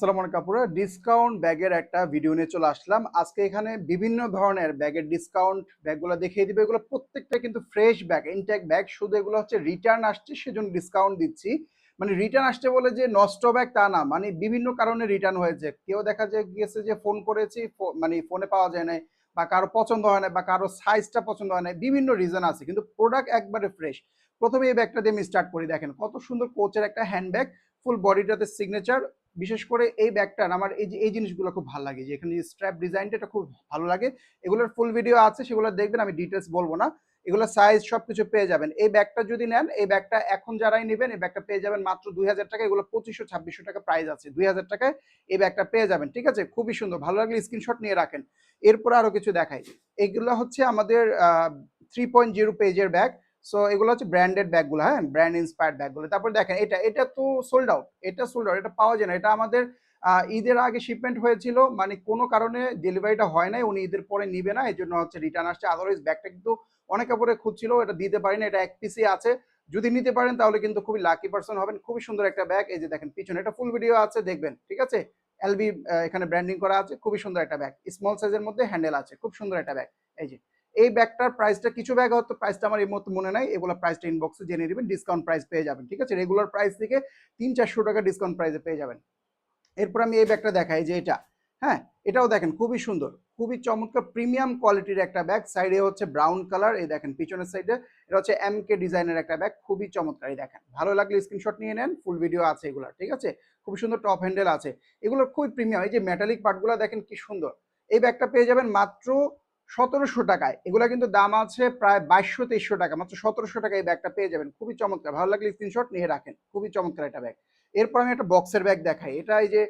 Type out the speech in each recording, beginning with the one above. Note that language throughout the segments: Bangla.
আসসালামু আলাইকুম আপুরা, ডিসকাউন্ট ব্যাগের একটা ভিডিও নিয়ে চলে আসলাম। আজকে এখানে বিভিন্ন ধরনের ব্যাগের ডিসকাউন্ট ব্যাগগুলো দেখিয়ে দিবে। এগুলো প্রত্যেকটা কিন্তু ফ্রেশ ব্যাগ, ইনটেক ব্যাগ। শুধু এগুলো হচ্ছে রিটার্ন আসছে সেজন্য ডিসকাউন্ট দিচ্ছি। মানে রিটার্ন আসছে বলে যে নষ্ট ব্যাগ তা না, মানে বিভিন্ন কারণে রিটার্ন হয়েছে। কেউ দেখা যায় গিয়েছে যে ফোন করেছি, মানে ফোনে পাওয়া যায় না, বা কারো পছন্দ হয় না, বা কারো সাইজটা পছন্দ হয় না, বিভিন্ন রিজন আছে, কিন্তু প্রোডাক্ট একবারে ফ্রেশ। প্রথমে এই ব্যাগটা দিয়ে আমি স্টার্ট করি। দেখেন কত সুন্দর কোচের একটা হ্যান্ডব্যাগ, ফুল বডিটাতে সিগনেচার। বিশেষ করে এই ব্যাগটার আমার এই জিনিসগুলো খুব ভালো লাগে, যে এখানে স্ট্র্যাপ ডিজাইনটা এটা খুব ভালো লাগে। এগুলোর ফুল ভিডিও আছে, সেগুলো দেখবেন, আমি ডিটেলস বলবো না। এগুলো সাইজ সবকিছু পেয়ে যাবেন। এই ব্যাগটা যদি নেন, এই ব্যাগটা এখন যারাই নেবেন এই ব্যাগটা পেয়ে যাবেন মাত্র 2000 টাকা। এগুলো 2500-2600 টাকা প্রাইস আছে, 2000 টাকায় এই ব্যাগটা পেয়ে যাবেন। ঠিক আছে, খুবই সুন্দর, ভালো লাগলে স্ক্রিনশট নিয়ে রাখেন। এরপরে আরো কিছু দেখাই। এগুলো হচ্ছে আমাদের 3.0 পেজের ব্যাগ। সো এগুলো হচ্ছে ব্র্যান্ডেড ব্যাগগুলো, হ্যাঁ, ব্র্যান্ড ইন্সপায়ার্ড ব্যাগগুলো। তারপর দেখেন এটা এটা তো সোল্ড আউট, এটা সোল্ড আউট, এটা পাওয়া যায় না। এটা আমাদের ঈদের আগে শিপমেন্ট হয়েছিল, মানে কোনো কারণে ডেলিভারিটা হয় নাই, উনি ঈদের পরে নিবে না, এই জন্য হচ্ছে রিটার্ন আসছে। আদারওয়াইজ ব্যাগটা কিন্তু অনেকে পরে খুঁজছিল, এটা দিতে পারি না, এটা এক পিসি আছে। যদি নিতে পারেন তাহলে কিন্তু খুবই লাকি পার্সন হবেন। খুবই সুন্দর একটা ব্যাগ। এই যে দেখেন পিছনে এটা ফুল ভিডিও আছে, দেখবেন। ঠিক আছে, এলবি এখানে ব্র্যান্ডিং করা আছে। খুবই সুন্দর একটা ব্যাগ, স্মল সাইজের মধ্যে হ্যান্ডেল আছে, খুব সুন্দর একটা ব্যাগ। এই যে এই ব্যাগটার প্রাইসটা, কিছু ব্যাগ হয়তো প্রাইসটা আমার এই মুহূর্তে মনে নাই, এগুলো প্রাইসটা ইনবক্সে জেনে নেবেন, ডিসকাউন্ট প্রাইস পেয়ে যাবেন। ঠিক আছে, রেগুলার প্রাইস থেকে 300-400 টাকা ডিসকাউন্ট প্রাইসে পেয়ে যাবেন। এরপর আমি এই ব্যাগটা দেখাই, যে এটা, হ্যাঁ, এটাও দেখেন খুবই সুন্দর, খুবই চমৎকার প্রিমিয়াম কোয়ালিটির একটা ব্যাগ। সাইডে হচ্ছে ব্রাউন কালার, এই দেখেন পিছনের সাইডে এটা হচ্ছে এমকে ডিজাইনের একটা ব্যাগ, খুবই চমৎকার। এই দেখেন, ভালো লাগলে স্ক্রিনশট নিয়ে নেন, ফুল ভিডিও আছে এগুলো। ঠিক আছে, খুব সুন্দর টপ হ্যান্ডেল আছে, এগুলো খুবই প্রিমিয়াম। এই যে মেটালিক পার্টগুলো দেখেন কি সুন্দর। এই ব্যাগটা পেয়ে যাবেন মাত্র 1700 টাকায়। এগুলো কিন্তু দাম আছে প্রায় 2200-2300 টাকা, মাত্র 1700 টাকায় এই ব্যাগটা পেয়ে যাবেন। খুবই চমৎকার, ভালো লাগলে স্ক্রিনশট নিয়ে রাখেন, খুবই চমৎকার একটা ব্যাগ। এরপর আমি একটা বক্সের ব্যাগ দেখাই। এটা এই যে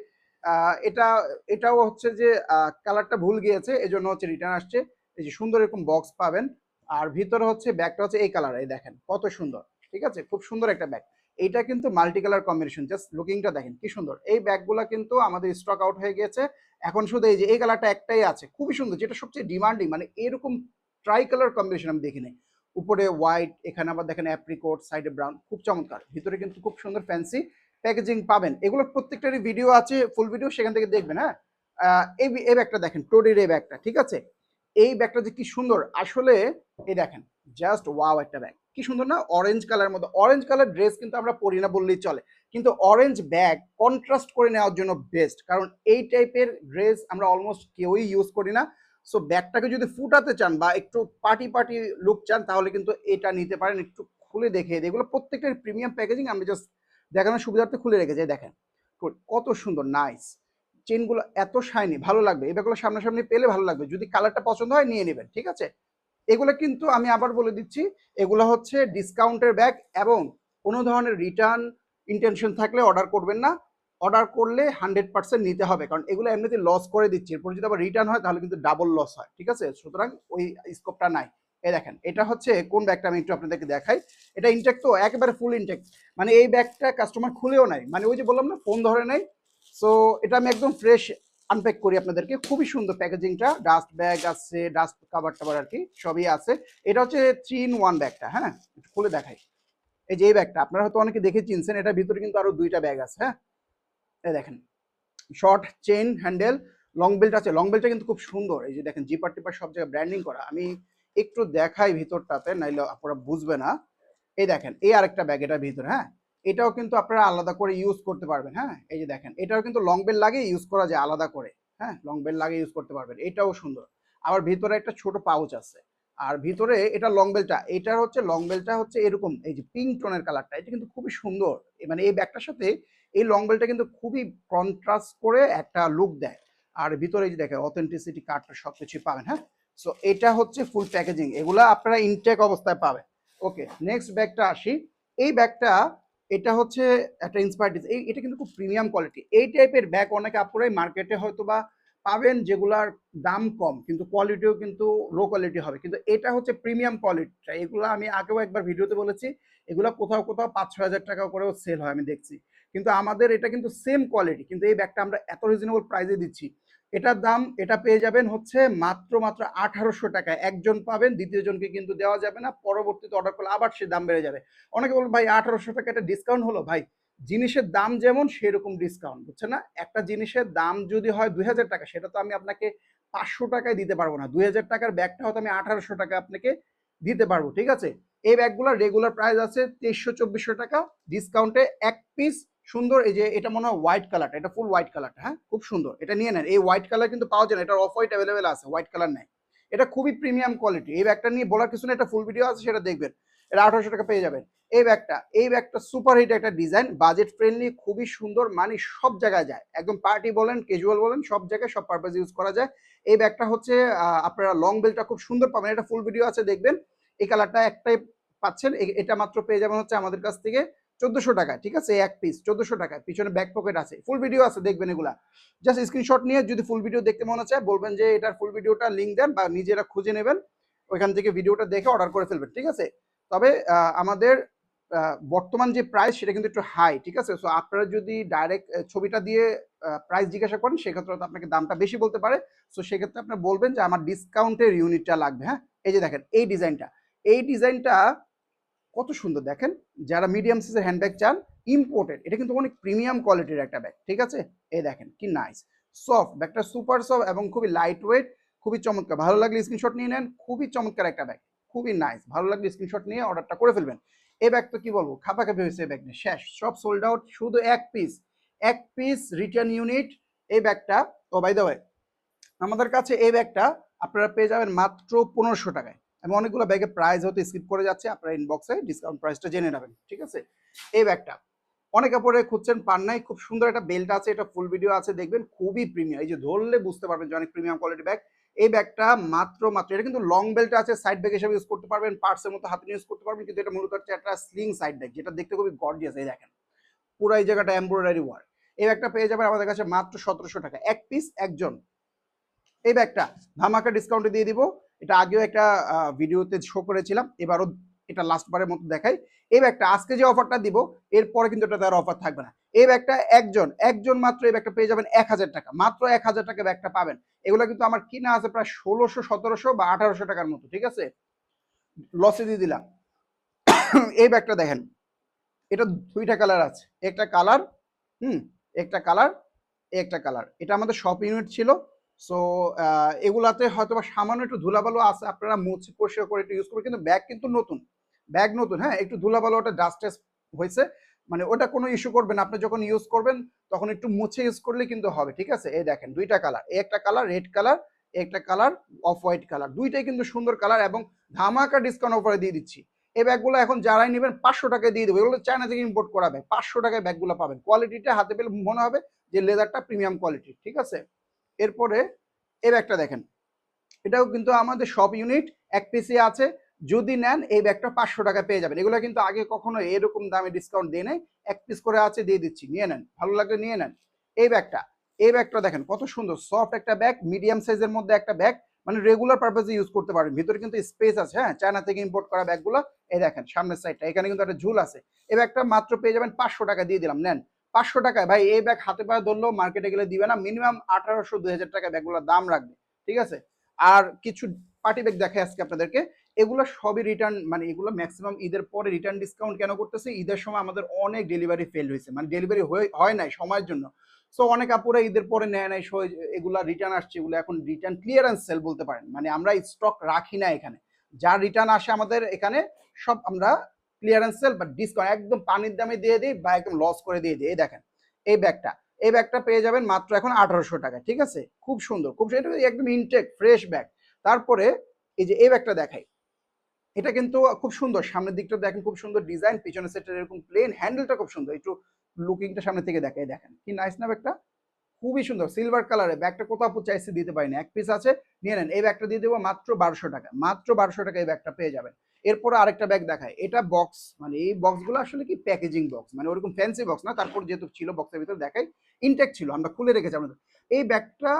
এটা এটাও হচ্ছে যে কালারটা ভুল গিয়েছে, এজন্য হচ্ছে রিটার্ন আসছে। এই যে সুন্দর এরকম বক্স পাবেন, আর ভিতরে হচ্ছে ব্যাগটা হচ্ছে এই কালার, এই দেখেন কত সুন্দর। ঠিক আছে, খুব সুন্দর একটা ব্যাগ। এইটা কিন্তু মাল্টি কালার কম্বিনেশন, জাস্ট লুকিংটা দেখেন কি সুন্দর। এই ব্যাগগুলো কিন্তু আমাদের স্টক আউট হয়ে গেছে, এখন শুধু এই যে এই কালারটা একটাই আছে, খুবই সুন্দর, যেটা সবচেয়ে ডিমান্ডিং। মানে এরকম ট্রাই কালার কম্বিনেশন আমি দেখিনি। উপরে হোয়াইট, এখানে আবার দেখেন অ্যাপ্রিকোট, সাইডে ব্রাউন, খুব চমৎকার। ভিতরে কিন্তু খুব সুন্দর ফ্যান্সি প্যাকেজিং পাবেন। এগুলোর প্রত্যেকটারই ভিডিও আছে, ফুল ভিডিও, সেখান থেকে দেখবেন। হ্যাঁ, এই ব্যাগটা দেখেন, টোডির এই ব্যাগটা। ঠিক আছে, এই ব্যাগটা যে কি সুন্দর আসলে, এই দেখেন, জাস্ট ওয়াও একটা ব্যাগ, কি সুন্দর না? অরেঞ্জ কালার মধ্যে, অরেঞ্জ কালার ড্রেস কিন্তু আমরা পরি না বললেই চলে, কিন্তু অরেঞ্জ ব্যাগ কন্ট্রাস্ট করে নেওয়ার জন্য বেস্ট, কারণ এই টাইপের ড্রেস আমরা অলমোস্ট কেউই ইউজ করি না। সো ব্যাগটাকে যদি ফুটাতে চান বা একটু পার্টি পার্টি লুক চান, তাহলে কিন্তু এটা নিতে পারেন। একটু খুলে দেখিয়ে দিই, এগুলো প্রত্যেকটার প্রিমিয়াম প্যাকেজিং, আমি জাস্ট দেখানোর সুবিধার্থে খুলে রেখেছে। দেখেন কত সুন্দর, নাইস। চেনগুলো এত শাইনি, ভালো লাগবে। এই ব্যাগগুলো সামনাসামনি পেলে ভালো লাগবে, যদি কালারটা পছন্দ হয় নিয়ে নেবেন। ঠিক আছে, এগুলো কিন্তু আমি আবার বলে দিচ্ছি, এগুলো হচ্ছে ডিসকাউন্টের ব্যাগ, এবং কোনো ধরনের রিটার্ন ইন্টেনশন থাকলে অর্ডার করবেন না। অর্ডার করলে 100% নিতে হবে, কারণ এগুলো এমনিতে লস করে দিচ্ছি, এরপর যদি আবার রিটার্ন হয় তাহলে কিন্তু ডাবল লস হয়। ঠিক আছে, সুতরাং ওই স্কোপটা নাই। এই দেখেন, এটা হচ্ছে কোন ব্যাগটা আমি একটু আপনাদেরকে দেখাই। এটা ইনটেক, তো একেবারে ফুল ইনটেক। মানে এই ব্যাগটা কাস্টমার খুলেও নাই, মানে ওই যে বললাম না, ফোন ধরে নাই। সো এটা আমি একদম ফ্রেশ আনপ্যাক করি আপনাদেরকে, খুবই সুন্দর প্যাকেজিংটা। ডাস্ট ব্যাগ আছে, ডাস্ট কাভার টাভার আর কি সবই আছে। এটা হচ্ছে 3-in-1 ব্যাগটা, হ্যাঁ, একটু খুলে দেখাই। এই যে এই ব্যাগটা আপনারা হয়তো অনেকে দেখে চিনছেন, এটার ভিতরে কিন্তু আরো দুইটা ব্যাগ আছে। হ্যাঁ, এই দেখেন, short chain handle, long belt আছে। লং বেল্টটা কিন্তু খুব সুন্দর, এই যে দেখেন জিপার টিপার সব জায়গায় ব্র্যান্ডিং করা। আমি একটু দেখাই ভিতরটাতে, নাইলে আপনারা বুঝবে না। এই দেখেন, এই আরেকটা ব্যাগ এটার ভিতরে, হ্যাঁ, এটাও কিন্তু আপনারা আলাদা করে ইউজ করতে পারবেন। হ্যাঁ, এই যে দেখেন, এটাও কিন্তু লং বেল লাগিয়ে ইউজ করা যায় আলাদা করে। হ্যাঁ, লং বেল লাগিয়ে ইউজ করতে পারবেন, এটাও সুন্দর। আবার ভিতরে একটা ছোট পাউচ আছে, আর ভিতরে এটা লং বেলটা, এটার হচ্ছে লং বেলটা হচ্ছে এরকম, এই যে পিঙ্ক টোনের কালারটা, এটা কিন্তু খুবই সুন্দর। মানে এই ব্যাগটার সাথে এই লং বেলটা কিন্তু খুবই কন্ট্রাস্ট করে একটা লুক দেয়। আর ভিতরে এই যে দেখেন অথেন্টিসিটি কার্ডটা সবকিছু পাবেন। হ্যাঁ, সো এটা হচ্ছে ফুল প্যাকেজিং, এগুলা আপনারা ইনটেক অবস্থায় পাবেন। ওকে, নেক্সট ব্যাগটা আসি। এই ব্যাগটা, এটা হচ্ছে একটা ইন্সপায়ার্ড, এটা কিন্তু খুব প্রিমিয়াম কোয়ালিটি। এই টাইপের ব্যাগ অনেকে আপনারাই মার্কেটে হয়তো বা পাবেন, যেগুলার দাম কম কিন্তু কোয়ালিটিও কিন্তু লো কোয়ালিটি হবে, কিন্তু এটা হচ্ছে প্রিমিয়াম কোয়ালিটিটা। এগুলো আমি আগেও একবার ভিডিওতে বলেছি, এগুলো কোথাও কোথাও 5-6 হাজার টাকা করেও সেল হয়, আমি দেখছি। কিন্তু আমাদের এটা কিন্তু সেম কোয়ালিটি, কিন্তু এই ব্যাগটা আমরা এত রিজনেবল প্রাইসে দিচ্ছি। এটার দাম, এটা পেয়ে যাবেন হচ্ছে মাত্র মাত্র 1800 টাকায়। একজন পাবেন, দ্বিতীয় জনকে কিন্তু দেওয়া যাবে না, পরবর্তীতে অর্ডার করলে আবার সে দাম বেড়ে যাবে। অনেকে বলবেন ভাই 1800 টাকা এটা ডিসকাউন্ট হলো? ভাই জিনিসের দাম যেমন সেরকম ডিসকাউন্ট, বুঝছেন না? একটা জিনিসের দাম যদি হয় 2000 টাকা, সেটা তো আমি আপনাকে 500 টাকায় দিতে পারবো না। 2000 টাকার ব্যাগটা হয়তো আমি 1800 টাকা আপনাকে দিতে পারবো, ঠিক আছে? এই ব্যাগগুলোর রেগুলার প্রাইস আছে 2300-2400 টাকা, ডিসকাউন্টে এক পিস সুন্দর। এই যে এটা মনে হয় হোয়াইট কালারটা, এটা ফুল হোয়াইট কালারটা, হ্যাঁ খুব সুন্দর, এটা নিয়ে নেন। এই হোয়াইট কালার কিন্তু পাওয়া যায় না, এটার অফ হোয়াইট অ্যাভেলেবেল আছে, হোয়াইট কালার নেই। এটা খুবই প্রিমিয়াম কোয়ালিটি। এই ব্যাগটা নিয়ে বলার কিছু না, এটা ফুল ভিডিও আছে, সেটা দেখবেন। এটা 1800 টাকা পেয়ে যাবেন। এই ব্যাগটা সুপার হিট একটা ডিজাইন, বাজেট ফ্রেন্ডলি, খুবই সুন্দর, মানে সব জায়গায় যায়, একদম পার্টি বলেন ক্যাজুয়াল বলেন সব জায়গায় সব পারপাস ইউজ করা যায়। এই ব্যাগটা হচ্ছে আপনারা লং বেলটা খুব সুন্দর পাবেন, এটা ফুল ভিডিও আছে দেখবেন। এই কালারটা একটাই পাচ্ছেন, এটা মাত্র পেয়ে যাবেন হচ্ছে আমাদের কাছ থেকে 1400 টাকায়, ঠিক আছে? এক পিস 1400 টাকায়, পিছনে ব্যাক পকেট আছে, ফুল ভিডিও আছে দেখবেন। এগুলা জাস্ট স্ক্রিনশট নিয়ে যদি ফুল ভিডিও দেখতে মনে চায় বলবেন যে এটার ফুল ভিডিওটা লিঙ্ক দেন, বা নিজেরা খুঁজে নেবেন, ওইখান থেকে ভিডিওটা দেখে অর্ডার করে ফেলবেন, ঠিক আছে? তবে আমাদের বর্তমান যে প্রাইস সেটা কিন্তু একটু হাই, ঠিক আছে? সো আপনারা যদি ডাইরেক্ট ছবিটা দিয়ে প্রাইস জিজ্ঞাসা করেন, সেক্ষেত্রে তো আপনাকে দামটা বেশি বলতে পারে। সো সেক্ষেত্রে আপনি বলবেন যে আমার ডিসকাউন্টের ইউনিটটা লাগবে, হ্যাঁ? এই যে দেখেন এই ডিজাইনটা কত সুন্দর দেখেন। যারা মিডিয়াম সাইজের হ্যান্ডব্যাগ চান, ইম্পোর্টেড, এটা কিন্তু অনেক প্রিমিয়াম কোয়ালিটির একটা ব্যাগ, ঠিক আছে? এই দেখেন কি নাইস, সফট ব্যাগটা, সুপার সফট এবং খুবই লাইট ওয়েট, খুবই চমৎকার। ভালো লাগলে স্ক্রিনশট নিয়ে নেন, খুবই চমৎকার একটা ব্যাগ, খুবই নাইস। ভালো লাগলে স্ক্রিনশট নিয়ে অর্ডারটা করে ফেলবেন। এই ব্যাগ তো কি বলবো, খাপাখাপি হয়েছে, এই ব্যাগ নিয়ে শেষ, সব সোল্ড আউট, শুধু এক পিস রিটার্ন ইউনিট এই ব্যাগটা। ও বাই দ্য ওয়ে, আমাদের কাছে এই ব্যাগটা আপনারা পেয়ে যাবেন মাত্র 1500 টাকায়। আমি অনেকগুলো ব্যাগের প্রাইস হয়তো স্কিপ করে যাচ্ছে, আপনারা ইনবক্সে ডিসকাউন্ট প্রাইসটা জেনে নেবেন, ঠিক আছে? এই ব্যাগটা অনেকে পরে খুঁজছেন, পান নাই, খুব সুন্দর একটা বেল্ট আছে, এটা ফুল ভিডিও আছে দেখবেন, খুবই প্রিমিয়াম। এই যে ধরলে বুঝতে পারবেন যে অনেক প্রিমিয়াম কোয়ালিটি ব্যাগ। এই ব্যাগটা মাত্র এটা কিন্তু লং বেল্ট আছে, সাইড ব্যাগ হিসেবে ইউজ করতে পারবেন, পার্সের মতো হাতে ইউজ করতে পারবেন, কিন্তু এটা মূলত হচ্ছে একটা স্লিং সাইড ব্যাগ, যেটা দেখতে খুবই গর্জিয়াস। এই দেখেন পুরো এই জায়গাটা এমব্রয়ডারি ওয়ার্ক। এই ব্যাগটা পেয়ে যাবেন আমাদের কাছে মাত্র 1700 টাকা, এক পিস একজন। এই ব্যাগটা ধামাকা ডিসকাউন্টে দিয়ে দিব। এটা আগেও একটা ভিডিওতে শো করেছিলাম, এবারও এটা লাস্টবারের মতো দেখাই। এই ব্যাগটা আজকে যে অফারটা দিব, এরপরে কিন্তু এটা তার অফার থাকবে না। এই ব্যাগটা একজন মাত্র এই ব্যাগটা পেয়ে যাবেন 1000 টাকা, মাত্র 1000 টাকা ব্যাগটা পাবেন। এগুলো কিন্তু আমার কিনা আছে প্রায় 1600, 1700 বা 1800 টাকার মতো, ঠিক আছে? লসে দিয়ে দিলাম। এই ব্যাগটা দেখেন, এটা দুইটা কালার আছে, একটা কালার, হুম, একটা কালার, একটা কালার। এটা আমাদের শপ ইউনিট ছিল। সো এগুলাতে হয়তো বা সামান্য একটু ধুলাবালু আছে, আপনারা মুছে পরিষ্কার করে একটু ইউজ করবেন, কিন্তু ব্যাগ কিন্তু নতুন, ব্যাগ নতুন, হ্যাঁ? একটু ধুলাবালু, ওটা ডাস্ট হয়েছে, মানে ওটা কোনো ইস্যু করবেন। আপনি যখন ইউজ করবেন তখন একটু মুছে ইউজ করলে কিন্তু হবে, ঠিক আছে? এই দেখেন দুইটা কালার, একটা কালার রেড কালার, একটা কালার অফ হোয়াইট কালার, দুইটাই কিন্তু সুন্দর কালার, এবং ধামাকা ডিসকাউন্ট অফারে দিয়ে দিচ্ছি। এই ব্যাগগুলো এখন যারাই নেবেন 500 টাকায় দিয়ে দেবো। এগুলো চায়না থেকে ইম্পোর্ট করা ব্যাগ, 500 টাকায় ব্যাগগুলো পাবেন। কোয়ালিটিটা হাতে পেলে মনে হবে যে লেদারটা প্রিমিয়াম কোয়ালিটি, ঠিক আছে? এরপরে এই ব্যাগটা দেখেন, এটাও কিন্তু আমাদের শপ ইউনিট, এক পিসে আছে। যদি নেন এই ব্যাগটা 500 টাকা পেয়ে যাবেন। এগুলো কিন্তু আগে কখনো এরকম দামে ডিসকাউন্ট দিয়ে নেই, এক পিস করে আছে, দিয়ে দিচ্ছি, নিয়ে নেন, ভালো লাগলে নিয়ে নেন। এই ব্যাগটা দেখেন কত সুন্দর, সফট একটা ব্যাগ, মিডিয়াম সাইজের মধ্যে একটা ব্যাগ, মানে রেগুলার পারপাসে ইউজ করতে পারবেন। ভিতরে কিন্তু স্পেস আছে, হ্যাঁ, চায়না থেকে ইম্পোর্ট করা ব্যাগগুলো। এই দেখেন সামনের সাইডটা, এখানে কিন্তু একটা ঝুল আছে। এই ব্যাগটা মাত্র পেয়ে যাবেন 500 টাকা, দিয়ে দিলাম, নেন। 500 টাকায় ভাই এই ব্যাগ হাতে পায়ে ধরলেও মার্কেটে গেলে দিবে না, মিনিমাম 1800-2000 টাকা ব্যাগগুলোর দাম রাখবে, ঠিক আছে? আর কিছু পার্টি ব্যাগ দেখে আজকে আপনাদেরকে, এগুলো সবই রিটার্ন, মানে এগুলো ম্যাক্সিমাম ঈদের পরে রিটার্ন ডিসকাউন্ট কেন করতেছে, ঈদের সময় আমাদের অনেক ডেলিভারি ফেল হয়েছে, মানে ডেলিভারি হয় নাই সময়ের জন্য। সো অনেক আপুরা ঈদের পরে নেয় নাই, এগুলা রিটার্ন আসছে, এগুলো এখন রিটার্ন ক্লিয়ারেন্স সেল বলতে পারেন, মানে আমরা স্টক রাখি না এখানে। যা রিটার্ন আসে আমাদের এখানে সব আমরা ক্লিয়ারেন্স সেল বা ডিসকাউন্ট একদম পানির দামে দিয়ে দিই, বা একদম লস করে দিয়ে দিই। এই দেখেন এই ব্যাগটা, এই ব্যাগটা পেয়ে যাবেন মাত্র এখন 1800 টাকায়, ঠিক আছে? খুব সুন্দর, খুব সুন্দর, একদম ইনটেক ফ্রেশ ব্যাগ। তারপরে এই যে এই ব্যাগটা দেখাই, এটা কিন্তু খুব সুন্দর, সামনের দিকটা দেখেন খুব সুন্দর ডিজাইন, পিছনের সেটের এরকম প্লেন, হ্যান্ডেলটা খুব সুন্দর, একটু লুকিংটা সামনে থেকে দেখাই, দেখেন কি নাইস না ব্যাগটা, খুবই সুন্দর সিলভার কালারে। ব্যাগটা কোথাও চাইছে দিতে পারিনি, এক পিস আছে, নিয়ে নেন। এই ব্যাগটা দিয়ে দেবো মাত্র 1200 টাকা, মাত্র 1200 টাকা এই ব্যাগটা পেয়ে যাবেন। এরপরে আরেকটা ব্যাগ দেখায়, এটা বক্স, মানে এই বক্সগুলো আসলে কি প্যাকেজিং বক্স, মানে ওরকম ফ্যান্সি বক্স না, তারপর যেহেতু ছিল বক্সের ভিতরে দেখাই, ইনটেক ছিল, আমরা খুলে রেখেছি আমাদের। এই ব্যাগটা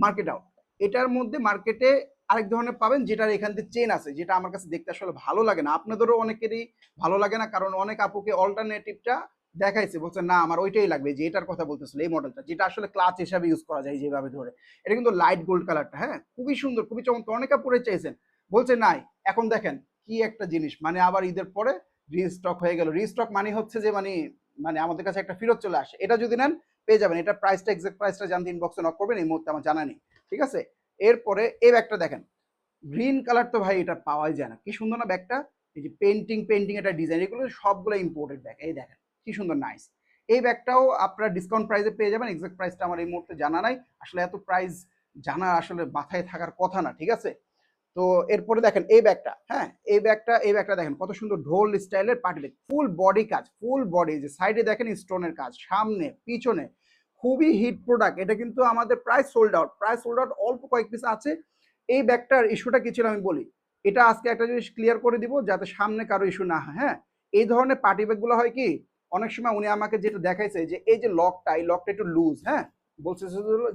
মার্কেট আউট, এটার মধ্যে মার্কেটে আরেক ধরনের পাবেন, যেটার এখান থেকে চেন আছে, যেটা আমার কাছে দেখতে আসলে ভালো লাগে না, আপনাদেরও অনেকেরই ভালো লাগে না, কারণ অনেক আপুকে অল্টারনেটিভটা দেখাইছে, বলছে না আমার ওইটাই লাগবে, যে এটার কথা বলতেছিল, এই মডেলটা, যেটা আসলে ক্লাচ হিসাবে ইউজ করা যায় যেভাবে ধরে। এটা কিন্তু লাইট গোল্ড কালারটা, হ্যাঁ, খুবই সুন্দর, খুবই চমৎকার, অনেকে পরে চাইছেন, বলছে নাই। এখন দেখেন কি একটা জিনিস, মানে আবার ঈদের পরে রিস্টক হয়ে গেল। রিস্টক মানে হচ্ছে যে মানে মানে আমাদের কাছে একটা ফেরত চলে আসে। এটা যদি নেন পেয়ে যাবেন। এটা প্রাইসটা এক্সাক্ট প্রাইসটা জানতে ইনবক্সে নক করবেন, এই মুহূর্তে আমার জানা নেই। ঠিক আছে? এরপরে এই ব্যাগটা দেখেন, গ্রিন কালার তো ভাই এটা পাওয়াই যায় না। কি সুন্দর না ব্যাগটা? এই যে পেন্টিং এটা ডিজাইন, এগুলো সবগুলো ইম্পোর্টেড ব্যাগ। এই দেখেন কি সুন্দর, নাইস। এই ব্যাগটাও আপনারা ডিসকাউন্ট প্রাইসে পেয়ে যাবেন। এক্সাক্ট প্রাইসটা আমার এই মুহূর্তে জানা নাই। আসলে এত প্রাইস জানা আসলে মাথায় থাকার কথা না, ঠিক আছে? তো এরপরে দেখেন এই ব্যাগটা, হ্যাঁ এই ব্যাগটা দেখেন কত সুন্দর ঢোল স্টাইলের পার্টি ব্যাগ, ফুল বডি কাজ, ফুল বডি, যে সাইডে দেখেন স্টোনের কাজ, সামনে পিছনে, খুবই হিট প্রোডাক্ট। এটা কিন্তু আমাদের প্রায় সোল্ড আউট, অল্প কয়েক পিস আছে। এই ব্যাগটার ইস্যুটা কি ছিল আমি বলি। এটা আজকে একটা জিনিস ক্লিয়ার করে দিব যাতে সামনে কারো ইস্যু না হয়। হ্যাঁ, এই ধরনের পার্টি ব্যাগগুলো হয় কি, অনেক সময় উনি আমাকে যেটা দেখাইছে যে এই যে লকটা, এই লকটা একটু লুজ, হ্যাঁ, বলছে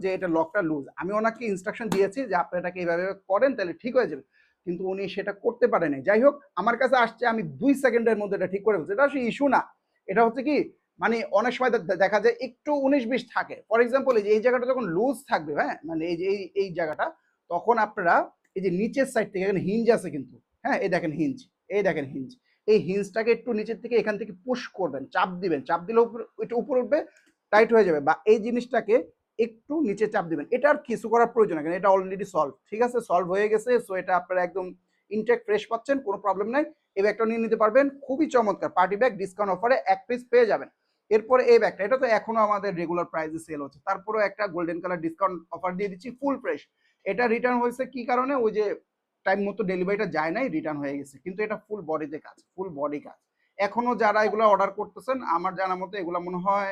যে এটা লকটা লুজ। আমি ওনাকে ইনস্ট্রাকশন দিয়েছি যে আপনি এটাকে এইভাবে করেন তাহলে ঠিক হয়ে যাবে, কিন্তু উনি সেটা করতে পারেনি। যাই হোক, আমার কাছে আসছে, আমি 2 সেকেন্ডের মধ্যে এটা ঠিক করে ফেলছি। এটা আসলে ইস্যু না, এটা হচ্ছে কি, মানে অনেক সময় দেখা যায় একটু 19-20 থাকে। ফর এক্সাম্পল এই যে এই জায়গাটা যখন লুজ থাকবে, হ্যাঁ, মানে এই যে এই জায়গাটা, তখন আপনারা এই যে নিচের সাইড থেকে এখানে হিঞ্জ আছে কিন্তু, হ্যাঁ, এই দেখেন হিঞ্জ, এই দেখেন হিঞ্জ, এই হিঞ্জটাকে একটু নিচের থেকে এখান থেকে পুশ করবেন, চাপ দিবেন, চাপ দিলে একটু উপরে উঠবে, টাইট হয়ে যাবে। বা এই জিনিসটাকে একটু নিচে চাপ দিবেন। এটা আর কিছু করার প্রয়োজন নেই, এটা অলরেডি সলভ, ঠিক আছে, সলভ হয়ে গেছে। সো এটা আপনারা একদম ইনটেক ফ্রেশ পাচ্ছেন, কোনো প্রবলেম নাই। এই ব্যাগটা নিয়ে নিতে পারবেন, খুবই চমৎকার পার্টি ব্যাগ, ডিসকাউন্ট অফারে 1 পিস পেয়ে যাবেন। এরপরে এই ব্যাগটা, এটা তো এখনো আমাদের রেগুলার প্রাইসে সেল হচ্ছে, তারপরেও একটা গোল্ডেন কালার ডিসকাউন্ট অফার দিয়ে দিচ্ছি, ফুল ফ্রেশ। এটা রিটার্ন হয়েছে কি কারণে, ওই যে টাইম মতো ডেলিভারিটা যায় নাই, রিটার্ন হয়ে গেছে, কিন্তু এটা ফুল বডিতে কাজ, ফুল বডি কাজ। এখনো যারা এগুলো অর্ডার করতেছেন, আমার জানা মতো এগুলো মনে হয়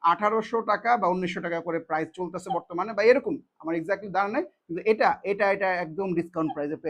1800 টাকা বা 1900 টাকা করে প্রাইস চলতেছে বর্তমানে, বা এরকম, আমার এক্স্যাক্টলি জানা নাই, কিন্তু এটা একদম ডিসকাউন্ট প্রাইসে